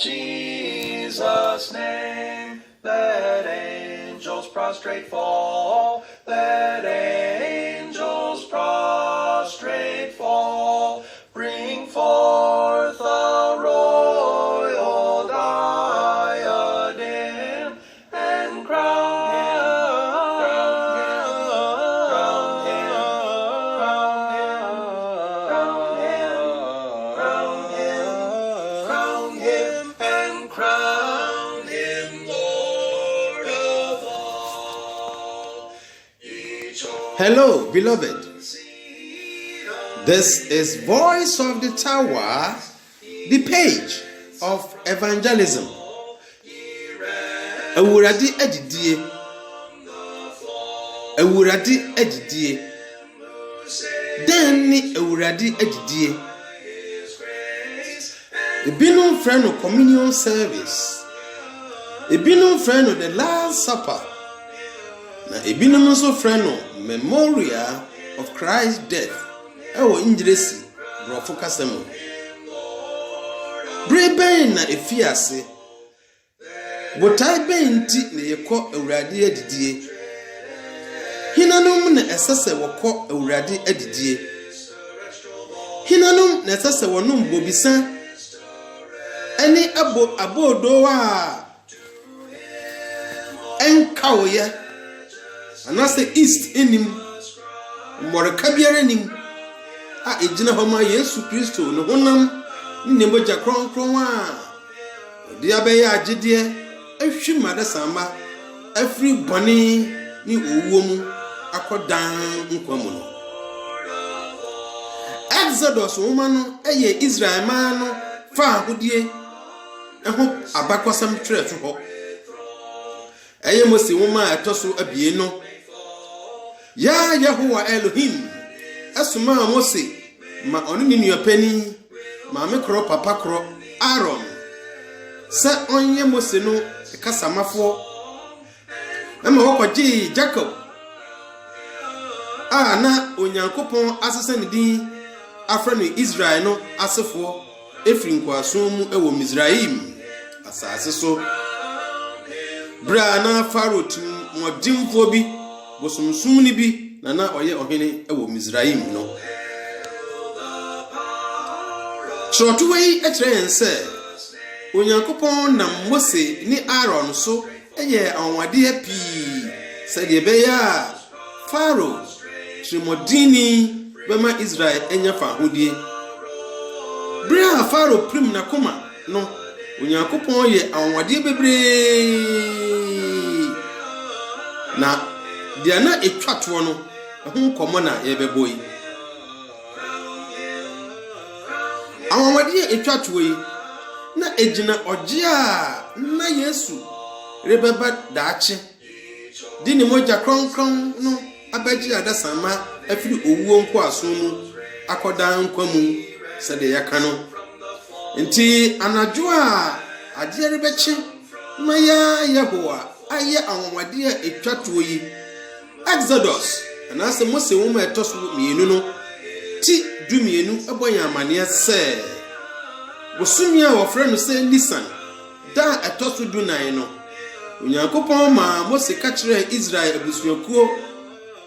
Jesus' name, let angels prostrate fall, let angels prostrate fall, bring forth a royal diadem, and crown him Lord of all. Hello, beloved. This is Voice of the Tower, the page of evangelism. Awurade adidie. Awurade adidie. Dani awurade adidie. Ebinum friend of communion service. Ebinum friend of the Last Supper. Na ebinum also friend of memorial of Christ's death. Ewo injiresi brofo kasemu. Breben na efiase. Botai benti na yekọ awurade adidie. Hinanum na esese wokọ awurade adidie. Hinanum na esese wonum bobisa. Eni abodo wa enkawoye. Anase east enim. Moreka biara nim. A ejina homa Yesu Kristo no honam ni moja kronkron a odi abeya agide ahwi madasamba afri boni ni owuo mu akodan nkwamu no. Exodus woman no eye Israel man no fa ahodie eho abakwasam twerɛ to hɔ. Eye Mose woman etoso abie no. Ya Yehowa Elohim asuma Mose ma onu ni nuapani ma me kro papa kro Aaron sa onye Mose no kasamafo ema wokoji Jacob na onyankopon asese ne din afra no Israel no asefo efiri nkwaso mu ewo Misraim asase so bra na Pharaoh tum modimfo bi bosumsum ni bi na oye ohene ewo Misraim no. Trotway etrense onyankopon na Mose ni Aaron so eye anwade api se de beya Pharaoh trimodini bema Israel enya fa hodie. Bra Pharaoh prim na koma no onyankopon ye anwade bebre na dia na etwato no ho komo na ye beboyi. Awamade etwato yi na ejina oje a na Yesu rebeba daache dini moja kronkron no abaji adasama afiri owuo nko aso mu akodan nkwamu sede yaka no. Enti anajo a ade rebeche na ya Yehowa aye awamade etwato yi. Exodus anase Mose woma etoso mienu no ti dumienu abonya amane se bosumia wo frɛ no se Nisan da etoso dunan no onyankopon ma Mose ka kyerɛ Israel abusuakuo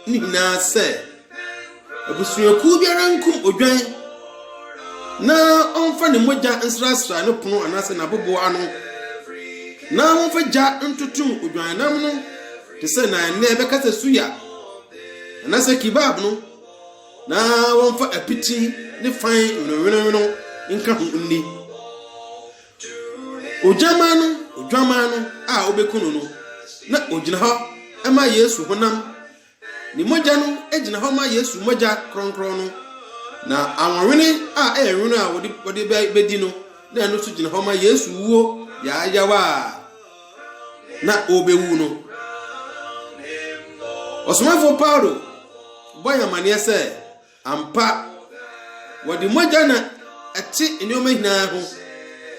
ni na se abusuakuo biara nkum odwan na onfa ne mogya nsrasra no pono anase na bobo ano na onfa gya ntutum odwan nam no te se na ne ebekasa suya anase kebab no na wonfa apiti ne fan no nka ho nni odwamano a obekunu no na ogina ho ema Yesu honam ni mogya no egina ho ma Yesu mogya kronkron no na anwene a enwene a wode bedi no na no so gina ho ma Yesu wuo ya yawa na obewu no. Osomafo Paulo boya mane se ampa wodi mogya na ati enyoma hina ho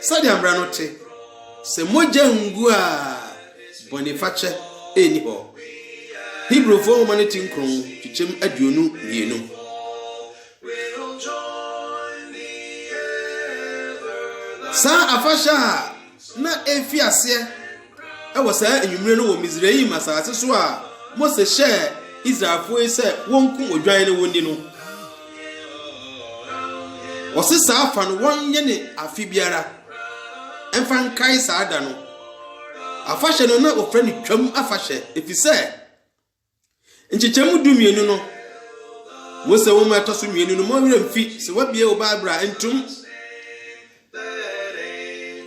sadi amra no te se mogya ngu a bonifache eni ho. Hebrew 4:19 kron twichem aduonu mienu. Sa afasha na efi ase e wo sa enwumre no wo Misraim asase so a Mose share Israelfo yi se wonku odwan ne woni no osisa afa no wonye ne afi biara emfa nkai saada no afahye no na ofra ne twam afahye efise nchechemu dumienu no Mose wo ma toso mienu no mo wira mfi se wabie wo Bible entum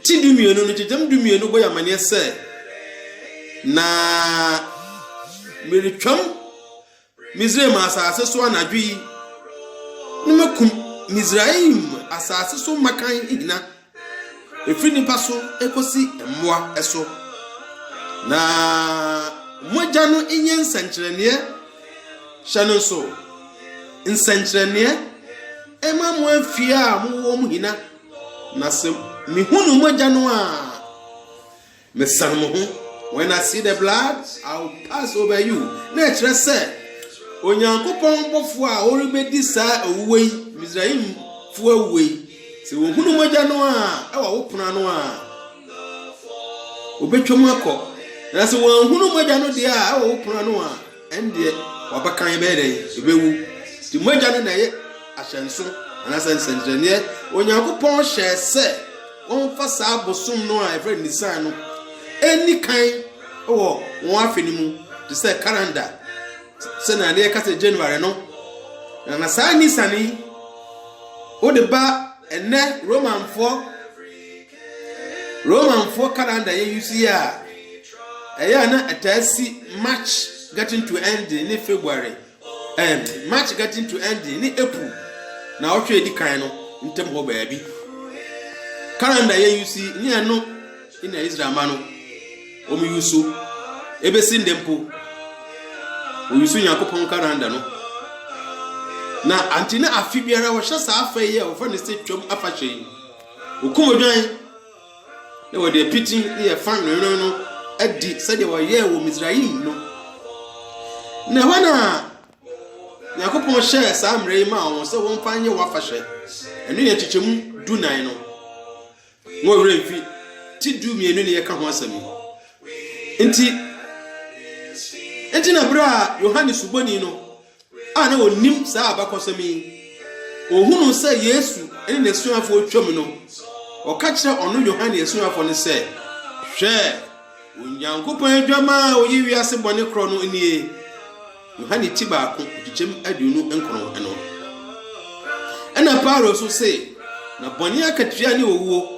ti dumienu no nchechemu dumienu bo yamane se na miritwam Misraim asase so anadwi numakum Misraim asase so makan igina efri nipa so ekosi emmoa eso na moja no enye nsankyerene hyano so nsankyerene ema mo afia mo wo mo hina na se mihunu moja no a mesan mo ho. When I see the blood, I'll pass over you. Na kire se onyankopon bofo a oribedi sa awuwei Misraim fo awuwei se wo hunu moja no a e wa wopona no a obetwam akọ na se wo hunu moja no de a e wa wopona no a ende wabakan be den ebewu ti moja no na ye ahyenso ana sensenjene onyankopon hye se won fa sa bosom no a efre nisan no eni kan wo won afenimu to say calendar se na ne ka se January no na sa nisani o de ba ene Roman 4 calendar ye use ya eya na atasi March getting to end in February March getting to end in April na o hwe di kan no ntem ho ba bi calendar ye use ni ano ina Israel mano o mi yusu ebesi ndempo o yusu yakopon calendar no na antina afibiara wo hye sa afa ye o fa ne se twom afa hye okumodwan ne wo de pitin ne fan no adi sade wo ye wo Misraim no na wana yakopon hye sa amre ma won se won fa nye wo afa hye enu ye chichemu dunan no wo refi ti du mienu ne ye ka ho asami enti na bra Yohane suboni no ana onim sa abakosami ohunu se Yesu ene ne suafo twam no oka kire ono Yohane suafo ne se hwe onyankopon adwama oyi wiase bone kro no enie Yohane ti baako dichem aduonu enkro eno ena Paulo so se na bone akatua ne owuo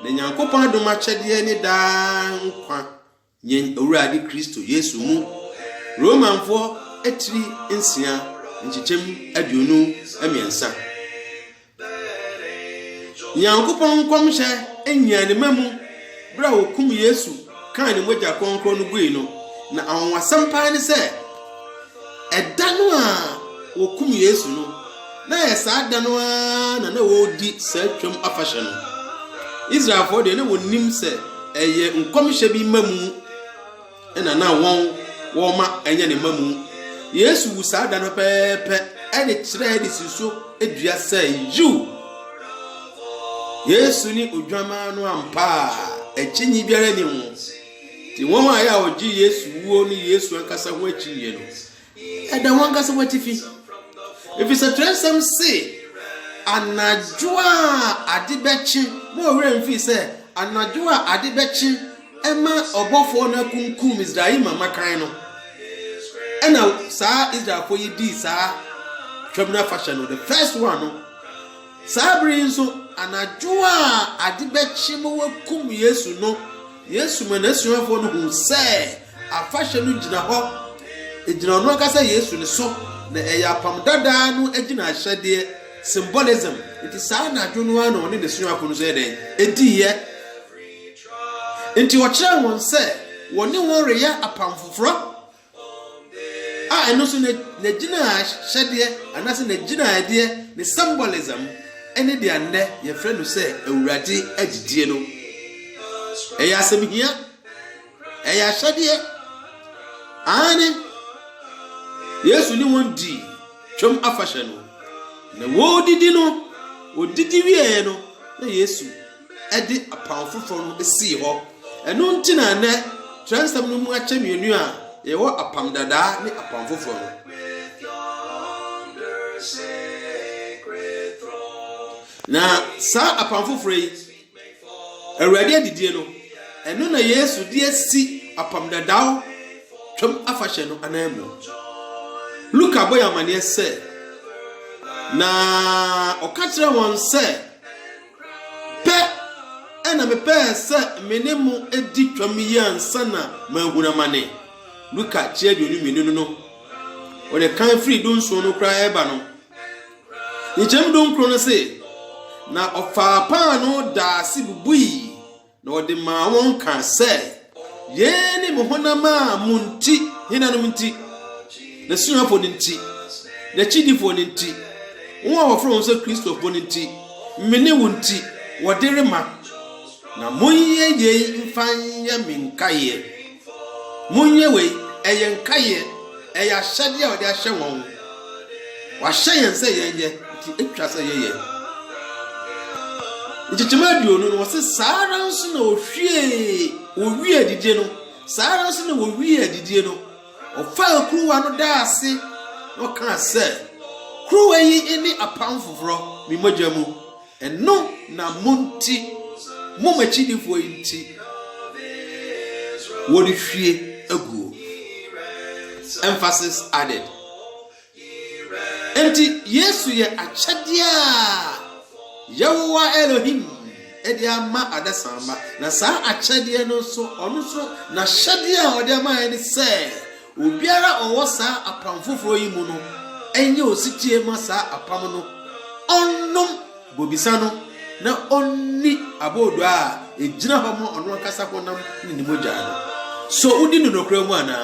na nyankopon adoma kyede ne daa nkwa nyen owurade Kristo Yesu mu Roman 4 etri ensia nchichem aduonu emiensa nyankopon kwamhye enya ne mamu bra okum Yesu kan ne moja konkro no gui no na anwasampa ne se eda no a okum Yesu no na esa da no a na wodi sa twam afahye no Israel for de ne wonim se eye nkomhye bi mamu ena na won ma enya ne mamu Yesu wusa da no pepe ene kire de siso edua sai you Yesu ni odwama no ampa echinyi biara ni ho ti won wa ya oji Yesu wuo ni Yesu ankasa ho achinye no eda won ankasa ho tifi if it's a transem say anajua adibechi mo were mfi se anajua adibechi ema obofo na kunkum Israel makan no ena sa Israel for yidi sa twamna fashion no the first one no sabri nso anajua adibechi mo wakum Yesu no Yesu manasuafo no hu se afashion no gina ho ejina no kasa Yesu ne so na eya pam dada no ejina ahyade symbolism it is na adwonu ano ne nesuafo no so eden ediye enti wakira won se woni won reya apam foforo eno so na gina ahyade anase na gina ade ne symbolism ene de ande ye frɛ no se awurade agidie no eya asɛmhia eya ahyade ane Yesu ni won di twom afahye no na wo didi no odidi wie no na Yesu ɛde apam foforɔ no esi hɔ ɛno nti na nɛ transam no mu akyɛ mienu a yɛwɔ apam dadaa ne apam foforɔ no na saa apam foforɔ yi Awurade adidie no ɛno na Yesu de asi apam dadaa twam afahyɛ no anamu Luka boy amane sɛ na ɔka kyerɛ wɔn sɛ pɛ ɛna mepɛ sɛ mene mu edi twam yi ansa na mahuna mane Luka kyerɛ de onimenu no ɔde kan free donso no kra ɛba no nkyɛm don kro no sɛ na ɔfa paa no da se bubui na ɔde ma wɔn ka sɛ ye ne mo honam a munti hinanom nti na suafo ne nti na chidifo ne nti wɔn a wɔfrɛ sɛ Kristofo ne nti mene wo nti wɔde rema na monye ye mfanya menkaye monye we ɛyɛ nkaye ɛyɛ ahyɛde a wɔde ahyɛ wɔn wahyɛ yɛn sɛ yɛnyɛ nti etwa sɛ yɛyɛ ntitima aduonu no wɔse saara nso na owie adidie no saara nso na owie adidie no ɔfa kuruwa no da ase na ɔka sɛ kuruwa yi ne apam foforɔ mi mogya mu ɛno na monti momachidifo yi nti wɔde hwie aguo emphasis added enti Yesu yɛ akyɛdeɛ a Yahweh Elohim edi ama adasamba na saa akyɛdeɛ no so ɔno so na hyɛdeɛ a ɔde ama yɛ ne sɛ obiara ɔwɔ saa apam foforɔ yi mu no ɛnyɛ ositie ma saa apam no ɔnnom bobisa no na ɔnni abodo a egyina hɔ mo ɔno akasa honam ne ne mogya no so udi no nokra mu ana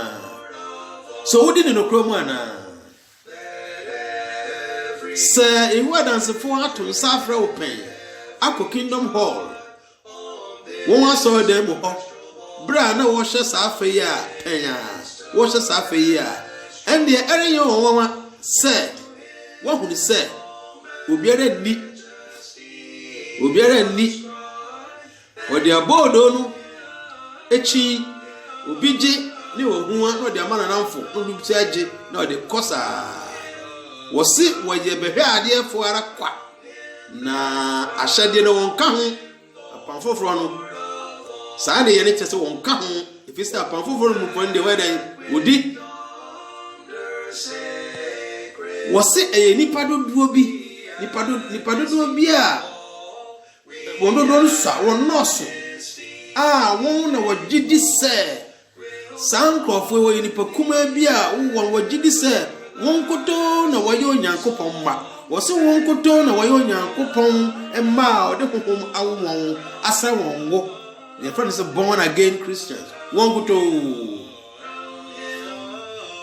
sɛ ehu adansefo ato nsa afrɛ wo pɛn akɔ Kingdom Hall wɔn asɔre dan mu hɔ bra na wɔhyɛ saa afa yi a pɛn a wɔhyɛ saa afa yi a ɛndeɛ ɛrenyɛ wɔn sɛ wɔhunu sɛ obiara nni wɔde abɔɔdo no ekyi obi gye ne wɔhua na ɔde ama nanamfo na ɔde bi agye na ɔde kɔsaa wɔsi wɔyɛ bɛhwɛ adeɛ fo ara kwa na ahyɛdeɛ no wɔn ka ho apam foforɔ no saa de yɛ ne kyɛ sɛ wɔn ka ho efisɛ apam foforɔ no mu pɔn de wɔdan wodi wɔsi ɛyɛ nipa dodoɔ bi a wɔn dodoɔ no sa wɔn nɔɔso a wɔn na wɔgye di sɛ saa nkurɔfoɔ wɔyɛ nipa kumaa bi a wɔn wɔgye di sɛ wɔn koto na wɔyɛ Onyankopɔn mma wɔse wɔn koto na wɔyɛ Onyankopɔn mma a ɔde honhom awo wɔn asa wɔn wo yɛfrɛ no sɛ born again Christians wɔn koto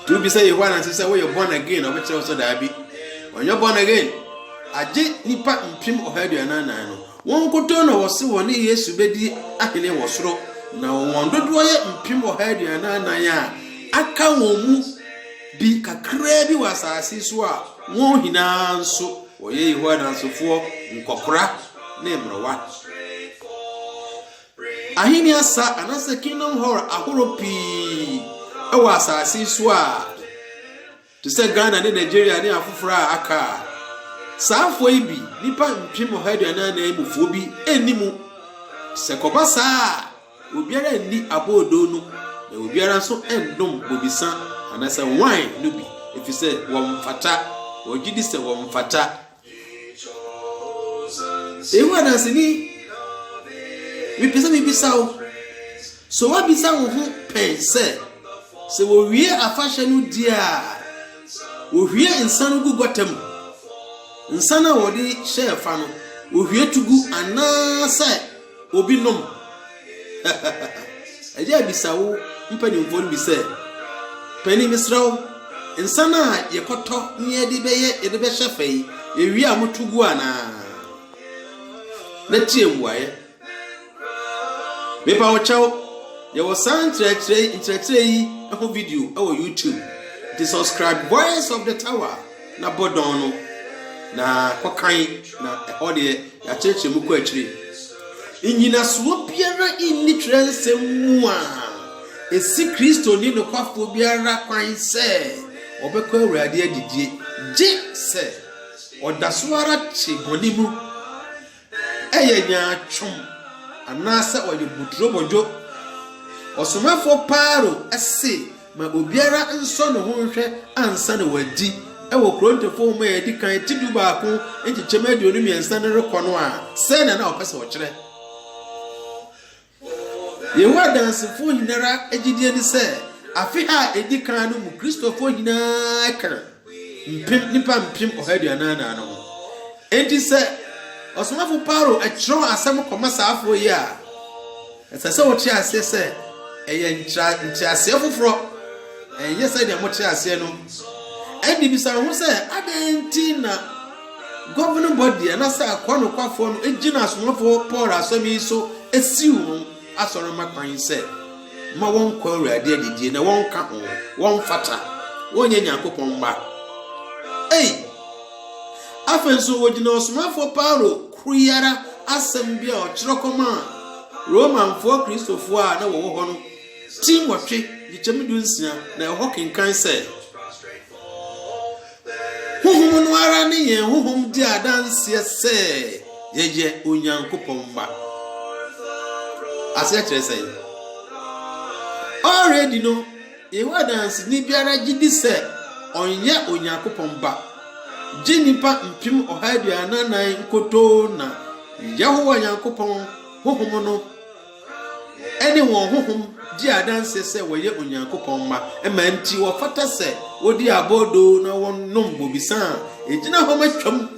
to be say Yohana sɛ wɔyɛ born again ɔbɛkyerɛ sɛ daabi wɔnyɛ born again agye nipa mpem 149 no wɔn koto na wɔse wɔn ne Yesu bɛdi ahene wɔ soro na wɔn dodoɔ yɛ mpem 149 a aka wɔn mu bi kakra bi wɔ asase so a wɔn hinaa nso wɔyɛ Yohana nsofoɔ nkɔkora na mmerɛwa ahini asa anasa Kingdom Hall ahoro pii ɛwɔ asase so a to sɛ Ghana ne Nigeria ne afoforo a aka saafo yi bi nipa mpem 149 emufuo bi enimu sɛ kɔba saa obiara ni aboodo no na obiara nso endom bobisa anasa wine no bi efisɛ wɔn mfata wɔgidi sɛ wɔn mfata ewu adansini mipisa mibisawo so wabisa wo ho pɛn sɛ wowie afahyɛ no di a wowie nsa no gu gɔtam nsa na wɔde hyɛ fa no wowie tugu anasa obi nom ɛgya bisawo mpanimfo no bi sɛ pani misrawo nsa na yɛkɔtɔ ne yɛde bɛhyɛ fa yi ewie a motugu ana na tie mbuaye mepa wo kyɛw yɛwɔ san nkyerɛkyerɛ yi ho video ɛwɔ YouTube the subscribe Voice of the Tower na bodon no na kɔkan na ɔde yɛakyerɛkyerɛ mu kɔ akyire Inyina so biara inni twerensem mu a esi Kristo ni no kwafo biara kwan se obekọ awurade adidie je se odasowara chi bonimu eye nya atwom anase oye budrobojo osomafo paro ese ma obiara nso no ho hwɛ ansa na wadi ewo krontefo ma yedi kan tidu baako enchichema aduonu miensa ne rekɔ no a se na opese wo kyerɛ yewa dansefo hinara agidie ni se afi ha edi kan no mu Kristofo hinaa kan mpem nipa mpem ohaduanana no enti se osomafo paro akyerɛ asɛm kɔma saafo yi a ɛsɛ wo kye ase se eye nkyase foforo eye se de mo kye ase no edi bisa ho se adenti na governing body anasa akwano kwafo no egina asomafo Paul asɔmi so esiwo asɔre makwan se ma won kwa awurade adidie na won ka ho won fata won nya Nyankopɔn mba afenso wogina osomafo Paulo kruyara asɛm bia ɔkyerɛ kɔma Romanfo Kristofo a na wo hɔ no Timothy gichemidu nsia na ɛhɔ kenkan se huhum no ara ne yɛn huhum di adanse se yeye Onyankopɔn mba ase kyerɛ sɛ already no yewa dance ni biara gidi se onye Onyankopɔn mba jinipa mpim ohaduanana nkoto na Yehowa Nyankopɔn huhum no ene won huhum di adanse se woye Onyankopɔn mba emanti wo fata se wodi abodo na won nombo bisa ejina ho matwam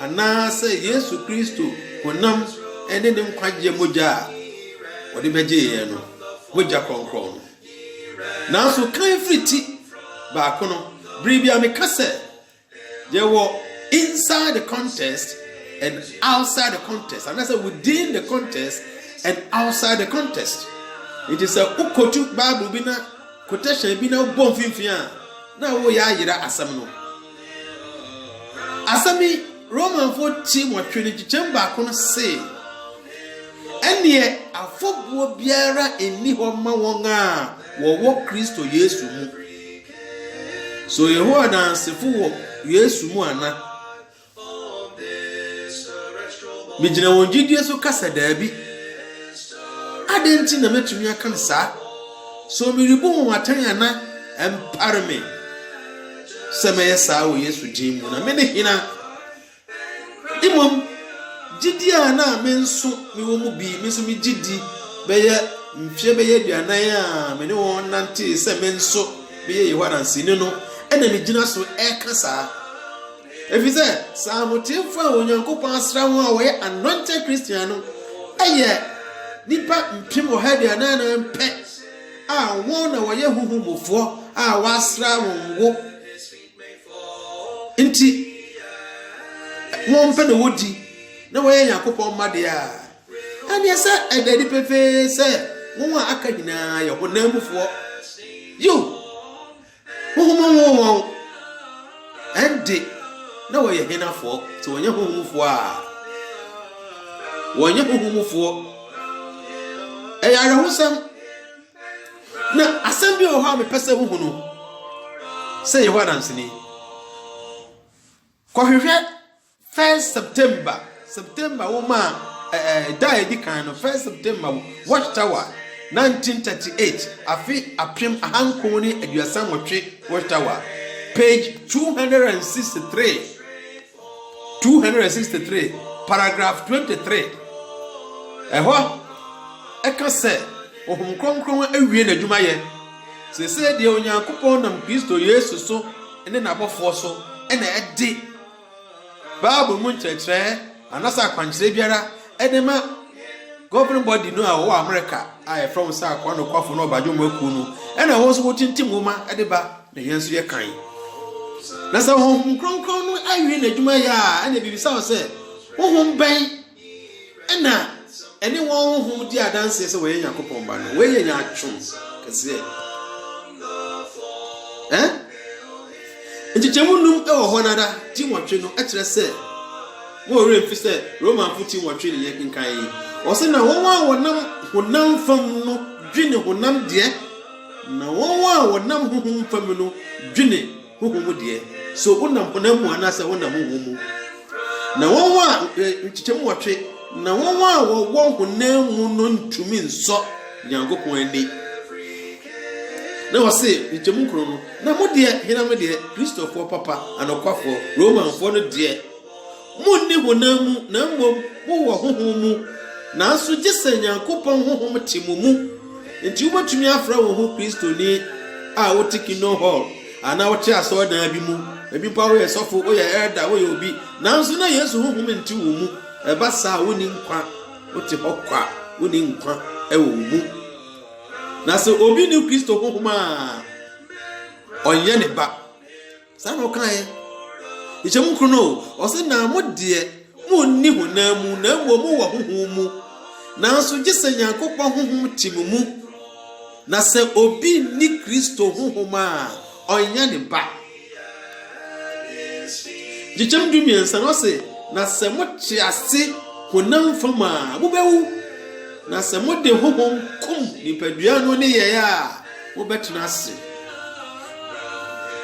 ana se Yesu Kristo honam ene ne nkwaje moja wodi beje ye no moja kronkron na so kan friti ba kono bribia me kase they were inside the contest and outside the contest, and that's within the contest and outside the contest. It is a ukotu Bible bina quotation bina bon finfia na wo ya yira asam no asami Roman 14 wa twene chichemba kono say enie afobuo biara eni ho ma won a wo Kristo Yesu mu so Yehowa na sefu wo Yesu mu ana mijina wonjidie so kasa daabi adenti na metumi aka sa so miribu ho atan ana emparme semeye sa wo Yesu jimu na mene hina imom jidi ana menso mi wo mu bi mi so mi jidi beye mfie beye duanan a mene won nante se menso beye yewaransi ne no ena mi gina so ekasa efize samotifo a Onyankopɔn asra ho a wo anointed Christian no eye nipa mpim ohaduanana mpe a won na wo ye huhumofo a wasra wongo nti won pe na wodi na wo ye Nyankopɔn made a ani esa edadi pefe se won a aka nyina ye honamufo yo huhumo ende na wo ye hinafo so wonye huhumufo a wonye huhumufo eyare husam na asem bi o ha me pese huhu no say Yehowa ni kohwehwe 1 September woman die di kan no 1 September Watchtower 1938 afi apem ahanko ni aduasan wotwe Watchtower page 263 paragraph 23 eho eka se ohum kronkron awie na dwuma ye se de Onyankopɔn nam Kristo Yesu so ene na bofo so ene edi Bible mun cheche anasa kwankyere biara edema governing body no a wo America I from sa kwano kwafo no badwo maku no ena wo so wotintim woma edeba na yenso ye kan na sa hom kronkron no awie na dwuma ya ena bibisa wo se hom ben ena ene wo hom di adanse se wo ye Nyankopɔn ba no we ye nya atwom kase ntichemu num ewo honada Timothy no ekyere se mo remfi se Roman 14 watwe ne yekinkan ɔse na wɔn a wɔnam honam fam no dwene honam deɛ na wɔn a wɔnam honhom fam no dwene honhom deɛ so wonam honam mu anasɛ wonam honhom mu na wɔn a nkyekyɛm wɔtwe na wɔn a wɔwɔ honam mu no ntumi nsɔ Nyankopɔn ani na wɔse nkyekyɛm nkron no na mo deɛ hinam deɛ Kristofoɔ papa anokwafoɔ Romanfoɔ no deɛ munni honam mu na mmom wowɔ honhom mu nanso gye sɛ Nyankopɔn honhom te mo mu nti wobɛtumi afra wo ho Kristoni a wote Kingdom Hall ana wote asɔredan bi mu ebi pa wo yɛ sɔfo wo yɛ elder wo yɛ obi nanso na Yesu honhom nti wo mu ɛba saa woni nkwa wote hɔ kwa woni nkwa ɛwɔ wo mu na sɛ obi ni Kristo honhom a ɔnyɛ ne ba saa no kae ikyɛm krono ɔsɛ na mo deɛ mo nni honam mu na mmom mo wɔ honhom mu nanso gye sɛ Nyankopɔn honhom te mo mu na sɛ obi ni Kristo honhom a ɔnyɛ ne ba ikyɛm du miɛnsa no ɔsɛ na sɛ mo te ase honam fam a mobɛwu na sɛ mo de honhom kum nipadua no ne yɛɛ a mobɛtena ase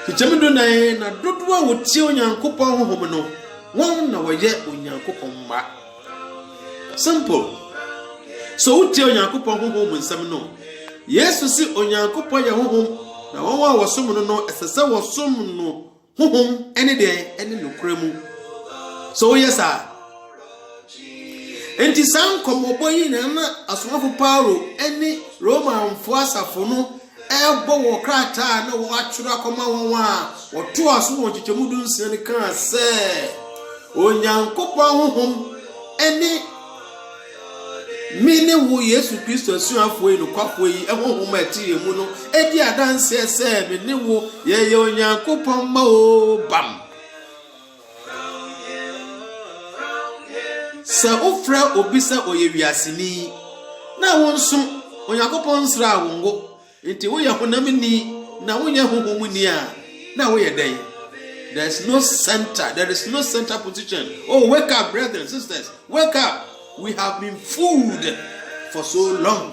ikyɛm du nan na dodoɔ a wɔtie Onyankopɔn honhom no wɔn na wɔyɛ Onyankopɔn mma simple so wotie Onyankopɔn honhom nsɛm no Yesu si Onyankopɔn yɛ honhom na wɔn a wɔsom no no ɛsɛ sɛ wɔsom no honhom ɛne deɛ ɛne nokora mu so woyɛ saa enti saa nkɔmmɔbɔ yi na asomafo Paulo ɛne Romanfoɔ asafo no ɛbɔ wɔ krataa na wɔatwerɛ akɔma wɔn a wɔto aso wɔ kyekyɛmu du nsia ne kaa sɛ Onyankopɔn honhom ɛne mine wo Yesu Kristo asuafoɔ yi no kwafoɔ yi honhom a ɛte yɛ mu no edi adanse sɛ mine wo yɛyɛ Onyankopɔn ma o bam sɛ ofra obi sɛ ɔyɛ wiaseni na wɔn nso Onyankopɔn nsra awongo nti woyɛ honam ni na woyɛ honhom ni a na woyɛ dɛn there is no center position. Oh, wake up, brothers and sisters, wake up. We have been fooled for so long.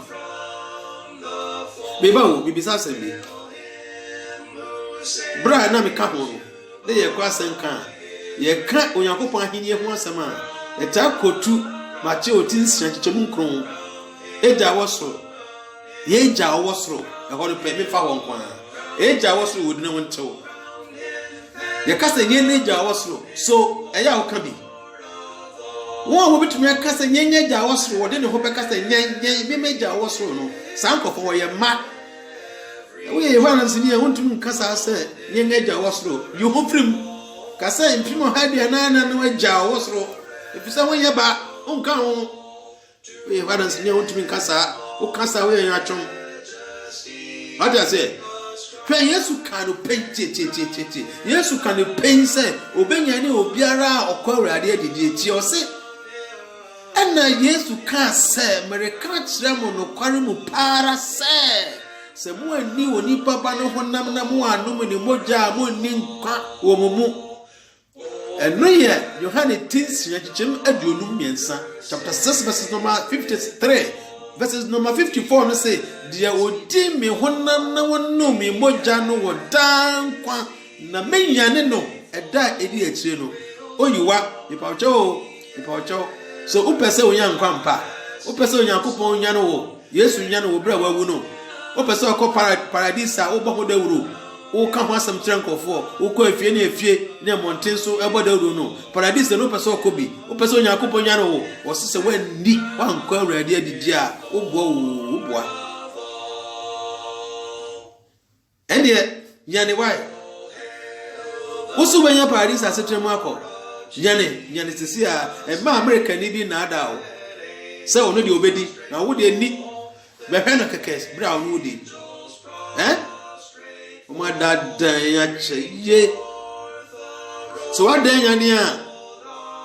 Beba bibisa sembi bra na me ka ho no de ye kwa senka ye ka Onyankopɔn ahenie ho asɛm a eta kotu mache otinsia kyekyɛmu nkron eja wosoro ye eja wosoro ɛhɔ no pɛ me fa wɔn kwa eja wosoro wodina wɔn tew ye ka sɛ ye ne eja wosoro so ɛya wo ka bi wọ́n wo bitumi aka sɛ nyenye gya wosoro wode ne ho bɛka sɛ nyenye me megya wosoro no saa nkɔfo wɔyɛ ma wo yɛ Yohana sini a wontumi nka saa sɛ nyenye gya wosoro yi ho firim ka sɛ mpim ha dia na no agya wosoro efisɛ wɔyɛ ba onka ho wo yɛ Yohana sini a wontumi nka saa wo ka saa wo yɛ atwom wada sɛ hwɛ Yesu ka no penti Yesu ka no pen sɛ obenya ne obiara a ɔkɔ Awurade adidi eti ɔse ɛna Yesu ka sɛ mereka kyerɛ mo no kware mu para sɛ mo ani wɔ nipa ba no honam na mo anom ne mogya mo ni nkwa wɔ mo mu ɛno yɛ Yohane 10:23 chapter 6 verses number 53 verses number 54 no say dia odi me honam na wonom me mogya no wɔ dankwa na menyane no ɛda edi akyire no oyiwa ipawcho so upese onyankwa mpa upese Onyankopɔn nya no wo Yesu nya no wo bra wawu no upese akɔ paradise a wo bɔ ho dawuro wo ka ho asɛm kyerɛ nkɔfo wo kɔ afie ne afie ne monten so ɛbɔ dawuro no paradise no upese akɔ bi upese Onyankopɔn nya no wo wɔsese wanni wankɔ Awurade adidi a wo boa ɛnde nyane wai wo so banya paradise asetrem akɔ nyane sisi a ema America ni bi na ada o se ono de obedi na wo de ni be hwe no kekes bra wo de o ma dada ya cheye so wada nyane a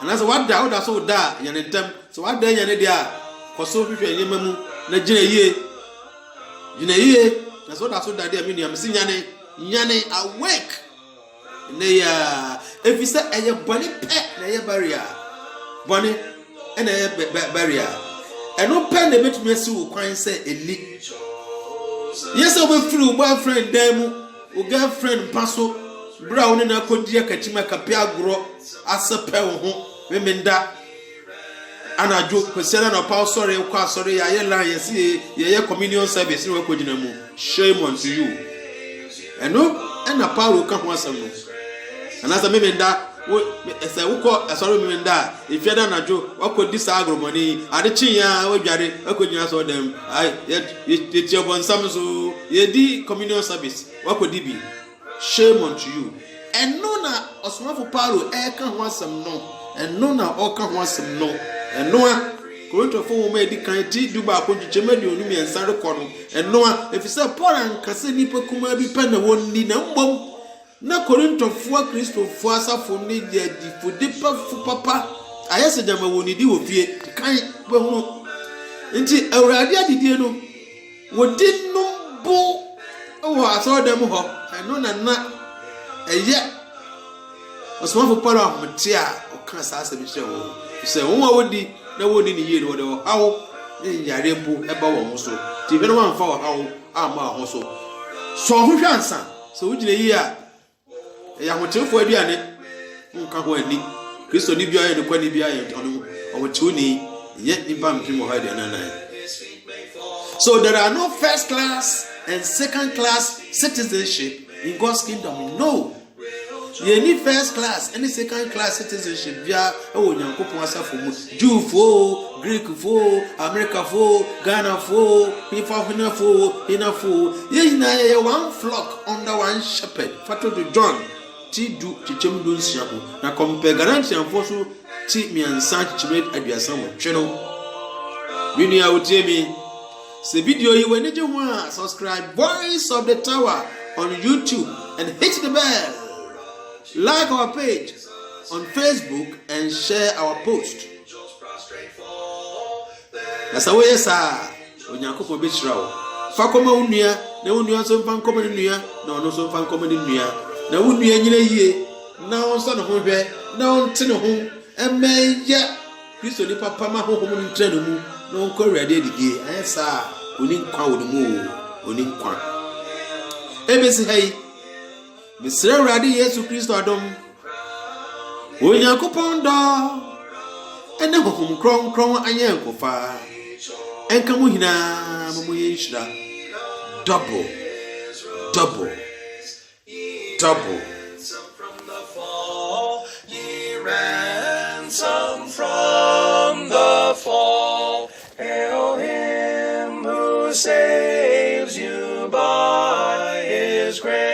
ana so wada oda so da nyane ntam so wada nyane de a koso hwehwe nyema mu na gina yie na so da de a me nua me si nyane awake ne ya efisa eye boni pe na ye barrier boni ena ye barrier ɛno pɛ na ebetumi asi wo kwan sɛ eli yes obefiri wo boyfriend dan mu wo girlfriend mpa so bra wo ne na akodi akatima kape agoro asepɛ wo ho memenda anadwo kwesiana na pa sorry kwa sorry ya ye la yesi ye communion service ni we kogina mu shame on to you eno na Paulo ka ho asem no anasa memenda wo ese wo ko sorry memenda ifiada anadwo wakodi sa agromoni ade chinya wadware akogina so dem ai ye tie bonsam so ye di communion service wakodi bi shame on to you eno na osomafo Paulo ka ho asem no eno na oka ho asem no enoa Korintofo wo ma di kan ti duba akodwuche medionu mi ensare kɔ no enoa efise Paul ankase nipa kuma bi pa na wonni na mbom na Korintofo Kristofo asafo ne dia di fodipa fu papa ayese jama woni di wo fie kan be hunu nti awurade adidie no wodi no bo wo asodam ho eno na eye osmafo Paul ahomte a oka sasa bi hye wo se wo wodi na wodi ni yie wodi wo hawo yare mpo eba wo so ti hwe no manfa wo hawo ama ho so so ho hwansa so wo gine yi a ya hotefo aduane nka ho ani Kristo ni bia ye ne kwani bia ye ono o tuni ye nipa mpimo ha dia nana. So there are no first class and second class citizenship in God's kingdom. No. You need first class, any second class citizenship via Nyankopon asafo mu. Jew fo, Greek fo, America fo, Ghana fo, Hina fo. Ye na one flock under one shepherd. Fato to John. Ti du chichem du nsiako. Na compare guarantee amfo so ti miansa chichimet aduasa mo tweno. Wini a wotie mi. Se video yi wani je ho a subscribe Voice of the Tower on YouTube and hit the bell. Like our page on Facebook and share our post. That's how we say. Onyankopon be chira wo. Fa koma unua, na unua so mfa nkoma nua, na ono so mfa nkoma nua. Na unua nyina yie, na onso no ho hwe, na onte no ho. Emeya Kristo ni papa ma ho ho ntre no mu, na onko awurade adige. Ayesa oni nkwa wo mu, oni nkwa. Ebesi hai Mr. Radi Yesu Kristo adom Onyankopon do ene hohom kron anya enkofa enka mu hina mo ye nhira double From the fall, ye ransom from the fall. Hail him who saves you by his grace.